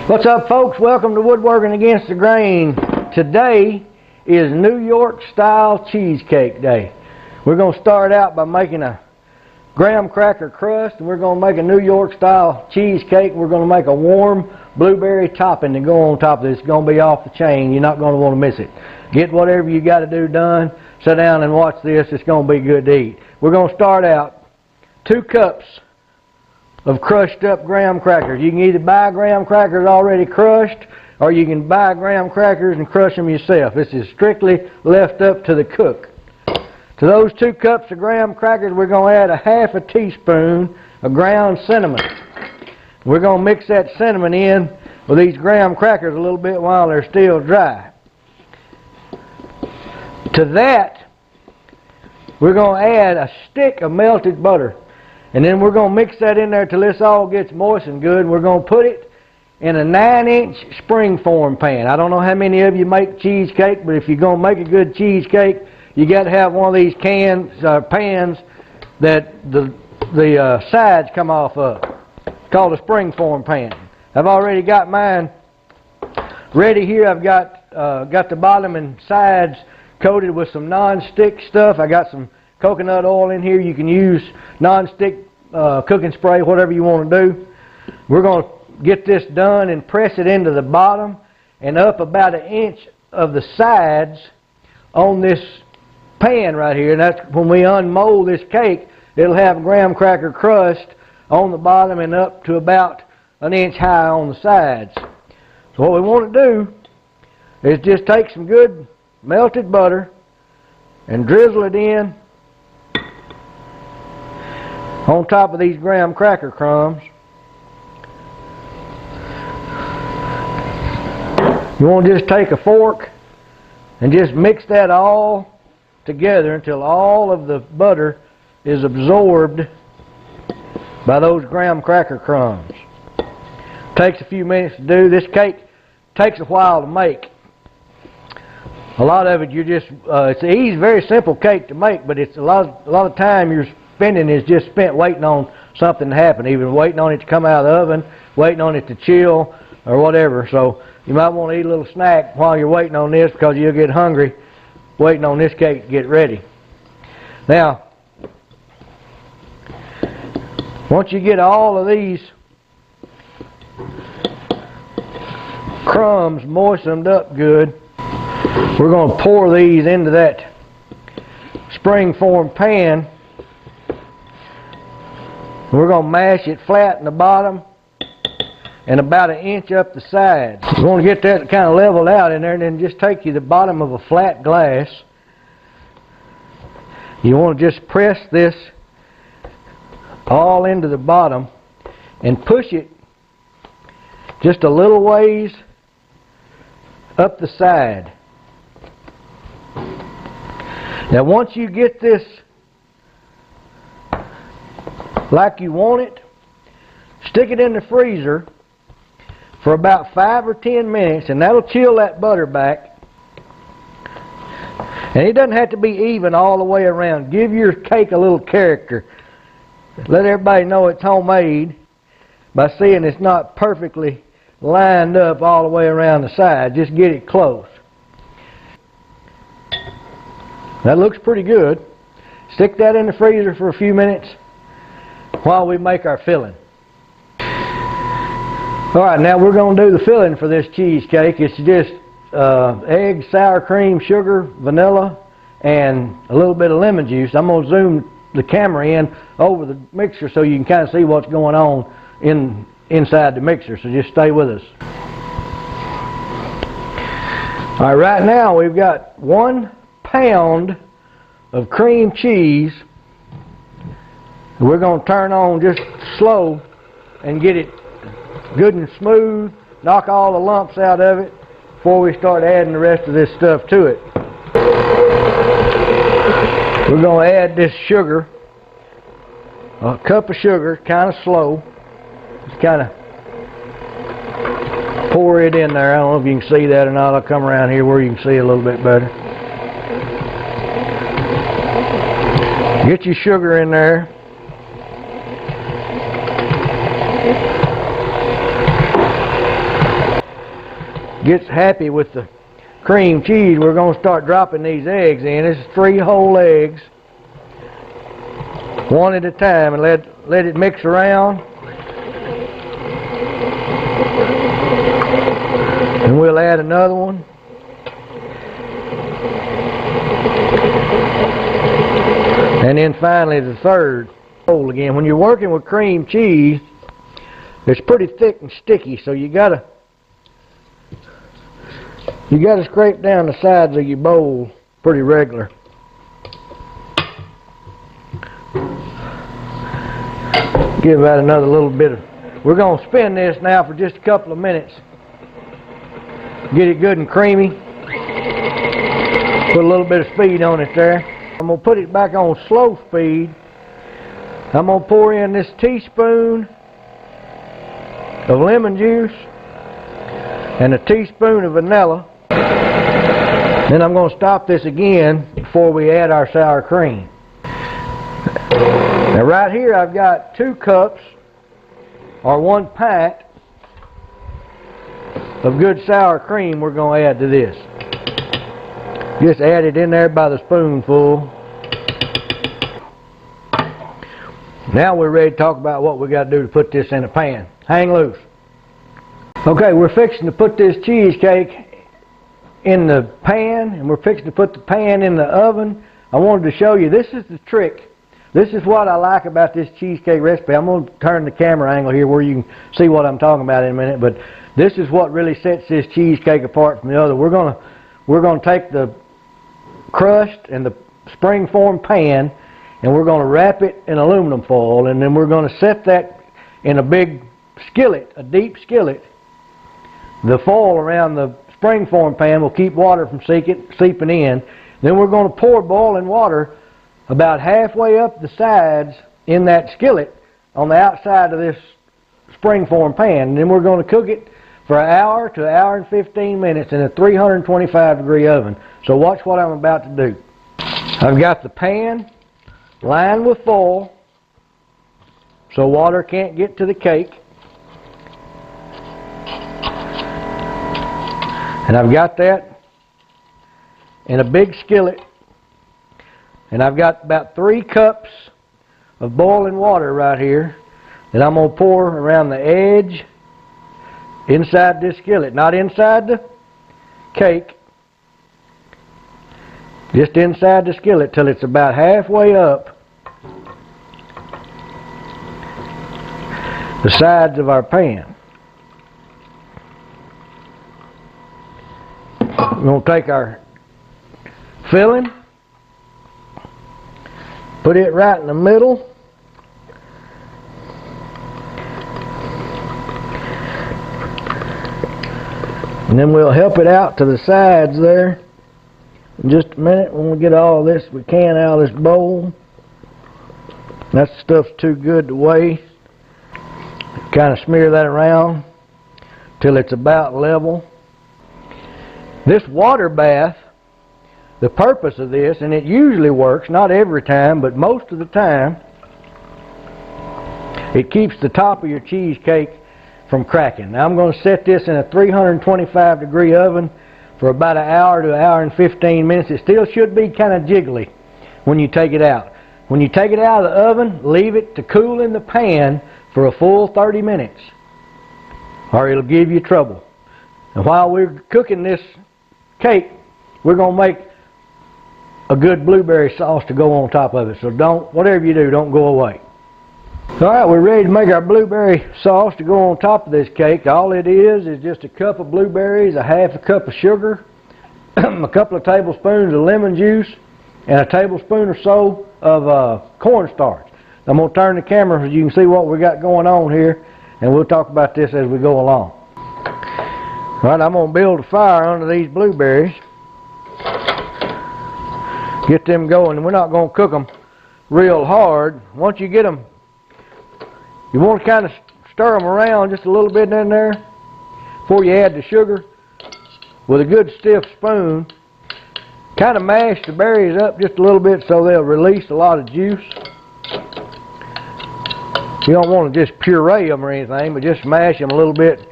What's up, folks? Welcome to Woodworking Against the Grain. Today is New York Style Cheesecake Day. We're going to start out by making a graham cracker crust, and we're going to make a New York Style cheesecake. We're going to make a warm blueberry topping to go on top of this. It's going to be off the chain. You're not going to want to miss it. Get whatever you got to do done. Sit down and watch this. It's going to be good to eat. We're going to start out 2 cups of crushed up graham crackers. You can either buy graham crackers already crushed, or you can buy graham crackers and crush them yourself. This is strictly left up to the cook. To those 2 cups of graham crackers, we're going to add a ½ teaspoon of ground cinnamon. We're going to mix that cinnamon in with these graham crackers a little bit while they're still dry. To that, we're going to add a stick of melted butter. And then we're going to mix that in there till this all gets moist and good. We're going to put it in a 9-inch springform pan. I don't know how many of you make cheesecake, but if you're going to make a good cheesecake, you got to have one of these pans that the sides come off of. It's called a springform pan. I've already got mine ready here. I've got the bottom and sides coated with some non-stick stuff. I got some coconut oil in here. You can use non-stick cooking spray, whatever you want to do. We're going to get this done and press it into the bottom and up about 1 inch of the sides on this pan right here. And that's when we unmold this cake, it'll have graham cracker crust on the bottom and up to about 1 inch high on the sides. So what we want to do is just take some good melted butter and drizzle it in on top of these graham cracker crumbs. You want to just take a fork and just mix that all together until all of the butter is absorbed by those graham cracker crumbs. Takes a few minutes to do. This cake takes a while to make. A lot of it it's an easy, very simple cake to make, but it's a lot of time you're spending is just spent waiting on something to happen, even waiting on it to come out of the oven, waiting on it to chill, or whatever. So you might want to eat a little snack while you're waiting on this, because you'll get hungry waiting on this cake to get ready. Now, once you get all of these crumbs moistened up good, we're going to pour these into that springform pan. We're going to mash it flat in the bottom and about 1 inch up the sides. You want to get that kind of leveled out in there, and then just take you the bottom of a flat glass. You want to just press this all into the bottom and push it just a little ways up the side. Now once you get this like you want it, stick it in the freezer for about 5 or 10 minutes, and that'll chill that butter back. And it doesn't have to be even all the way around. Give your cake a little character. Let everybody know it's homemade by seeing it's not perfectly lined up all the way around the side. Just get it close. That looks pretty good. Stick that in the freezer for a few minutes while we make our filling. Alright, now we're going to do the filling for this cheesecake. It's just eggs, sour cream, sugar, vanilla, and a little bit of lemon juice. I'm going to zoom the camera in over the mixer so you can kind of see what's going on inside the mixer, so just stay with us. Alright, right now we've got 1 pound of cream cheese. We're going to turn on just slow and get it good and smooth, knock all the lumps out of it before we start adding the rest of this stuff to it. We're going to add this sugar, a cup of sugar, kind of slow. Just kind of pour it in there. I don't know if you can see that or not. I'll come around here where you can see a little bit better. Get your sugar in there. gets happy with the cream cheese, we're going to start dropping these eggs in. This is 3 whole eggs, one at a time, and let it mix around. And we'll add another one. And then finally the third bowl again. When you're working with cream cheese, it's pretty thick and sticky, so you gotta scrape down the sides of your bowl pretty regular. Give that another little bit of... We're going to spin this now for just a couple of minutes. Get it good and creamy. Put a little bit of speed on it there. I'm going to put it back on slow speed. I'm going to pour in this teaspoon of lemon juice and a teaspoon of vanilla. Then I'm going to stop this again before we add our sour cream. Now right here I've got 2 cups or 1 pint of good sour cream we're going to add to this. Just add it in there by the spoonful. Now we're ready to talk about what we got to do to put this in a pan. Hang loose. Okay, we're fixing to put this cheesecake in the pan, and we're fixing to put the pan in the oven. I wanted to show you, this is the trick. This is what I like about this cheesecake recipe. I'm going to turn the camera angle here where you can see what I'm talking about in a minute, but this is what really sets this cheesecake apart from the other. We're going to take the crust and the spring-form pan, and we're going to wrap it in aluminum foil, and then we're going to set that in a big skillet, a deep skillet. The foil around the spring-form pan will keep water from seeping in. Then we're going to pour boiling water about halfway up the sides in that skillet on the outside of this spring-form pan. And then we're going to cook it for an hour to an hour and 15 minutes in a 325-degree oven. So watch what I'm about to do. I've got the pan lined with foil so water can't get to the cake. And I've got that in a big skillet. And I've got about 3 cups of boiling water right here that I'm going to pour around the edge inside this skillet. Not inside the cake. Just inside the skillet till it's about halfway up the sides of our pan. We're going to take our filling, put it right in the middle, and then we'll help it out to the sides there in just a minute when we get all this we can out of this bowl. That stuff's too good to waste. Kind of smear that around till it's about level. This water bath, the purpose of this, and it usually works, not every time, but most of the time, it keeps the top of your cheesecake from cracking. Now I'm going to set this in a 325-degree oven for about an hour to an hour and 15 minutes. It still should be kind of jiggly when you take it out. When you take it out of the oven, leave it to cool in the pan for a full 30 minutes, or it'll give you trouble. And while we're cooking this cake, we're going to make a good blueberry sauce to go on top of it. So whatever you do, don't go away. Alright, we're ready to make our blueberry sauce to go on top of this cake. All it is just a cup of blueberries, a half a cup of sugar, a couple of tablespoons of lemon juice, and a tablespoon or so of cornstarch. I'm going to turn the camera so you can see what we got going on here, and we'll talk about this as we go along. Alright, I'm going to build a fire under these blueberries. Get them going. We're not going to cook them real hard. Once you get them, you want to kind of stir them around just a little bit in there before you add the sugar with a good stiff spoon. Kind of mash the berries up just a little bit so they'll release a lot of juice. You don't want to just puree them or anything, but just mash them a little bit.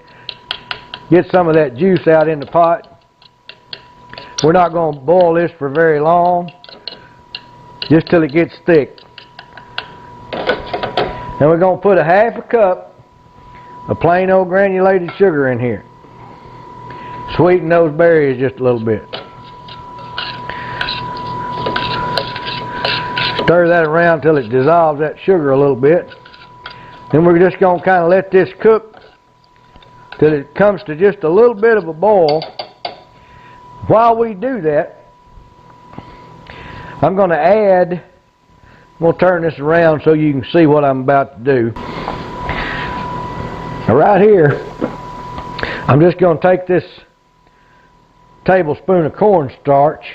get some of that juice out in the pot. We're not going to boil this for very long, just till it gets thick. And we're going to put a half a cup of plain old granulated sugar in here. Sweeten those berries just a little bit. Stir that around till it dissolves that sugar a little bit. Then we're just going to kind of let this cook till it comes to just a little bit of a boil. While we do that, I'm going to add, I'm going to turn this around so you can see what I'm about to do. Now right here, I'm just going to take this tablespoon of cornstarch,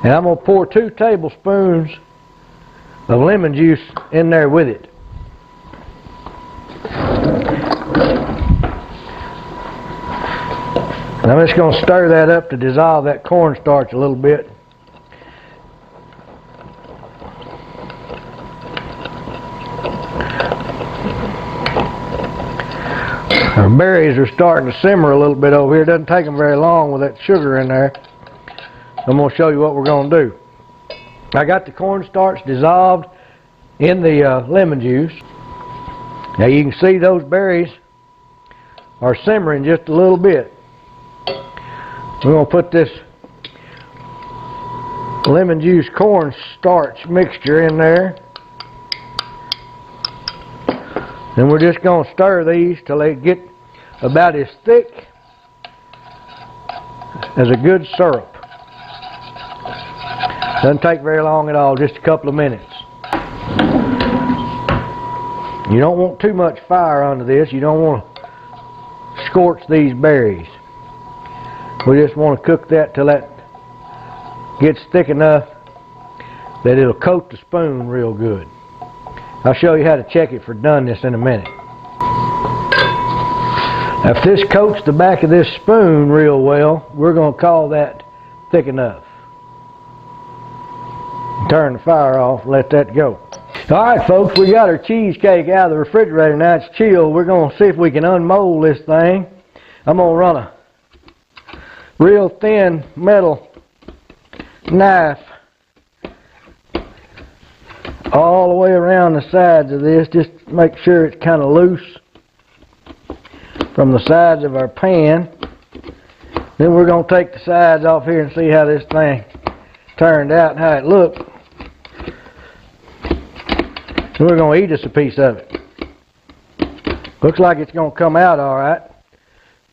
and I'm going to pour 2 tablespoons of lemon juice in there with it. And I'm just going to stir that up to dissolve that cornstarch a little bit. Our berries are starting to simmer a little bit over here. It doesn't take them very long with that sugar in there. I'm going to show you what we're going to do. I got the cornstarch dissolved in the lemon juice. Now you can see those berries are simmering just a little bit. We're going to put this lemon juice cornstarch mixture in there. Then we're just going to stir these till they get about as thick as a good syrup. Doesn't take very long at all, just a couple of minutes. You don't want too much fire under this. You don't want to scorch these berries. We just want to cook that till that gets thick enough that it'll coat the spoon real good. I'll show you how to check it for doneness in a minute. Now, if this coats the back of this spoon real well, we're going to call that thick enough. Turn the fire off and let that go. Alright folks, we got our cheesecake out of the refrigerator. Now it's chilled. We're going to see if we can unmold this thing. I'm going to run a real thin metal knife all the way around the sides of this, just to make sure it's kind of loose from the sides of our pan. Then we're going to take the sides off here and see how this thing turned out and how it looked. And we're going to eat us a piece of it. Looks like it's going to come out alright.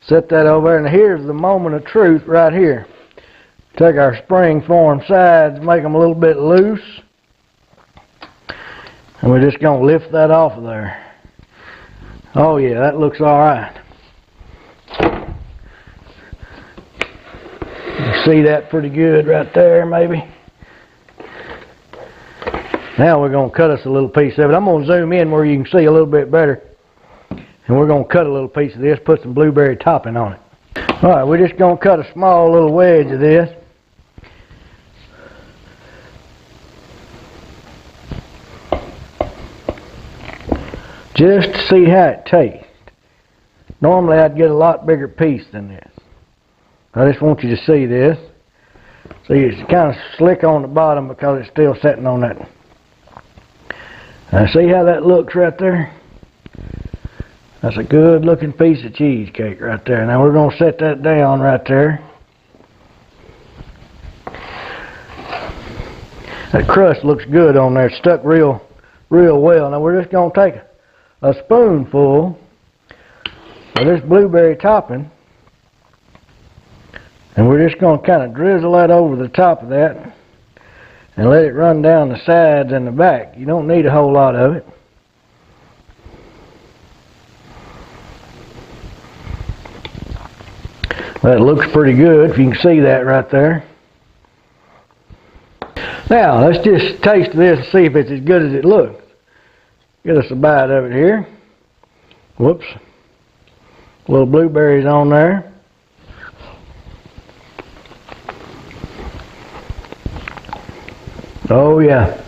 Set that over there, and here's the moment of truth right here. Take our spring-form sides, make them a little bit loose, and we're just going to lift that off of there. Oh yeah, that looks alright. You see that pretty good right there, maybe? Now we're going to cut us a little piece of it. I'm going to zoom in where you can see a little bit better. And we're going to cut a little piece of this, put some blueberry topping on it. Alright, we're just going to cut a small little wedge of this. Just to see how it tastes. Normally I'd get a lot bigger piece than this. I just want you to see this. See, it's kind of slick on the bottom because it's still sitting on that. Now see how that looks right there? That's a good looking piece of cheesecake right there. Now we're going to set that down right there. That crust looks good on there. It's stuck real well. Now we're just going to take a spoonful of this blueberry topping, and we're just going to kind of drizzle that over the top of that and let it run down the sides and the back. You don't need a whole lot of it. That looks pretty good, if you can see that right there. Now, let's just taste this and see if it's as good as it looks. Get us a bite of it here. Whoops. Little blueberries on there. Oh yeah.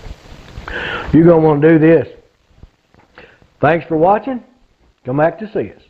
You're going to want to do this. Thanks for watching. Come back to see us.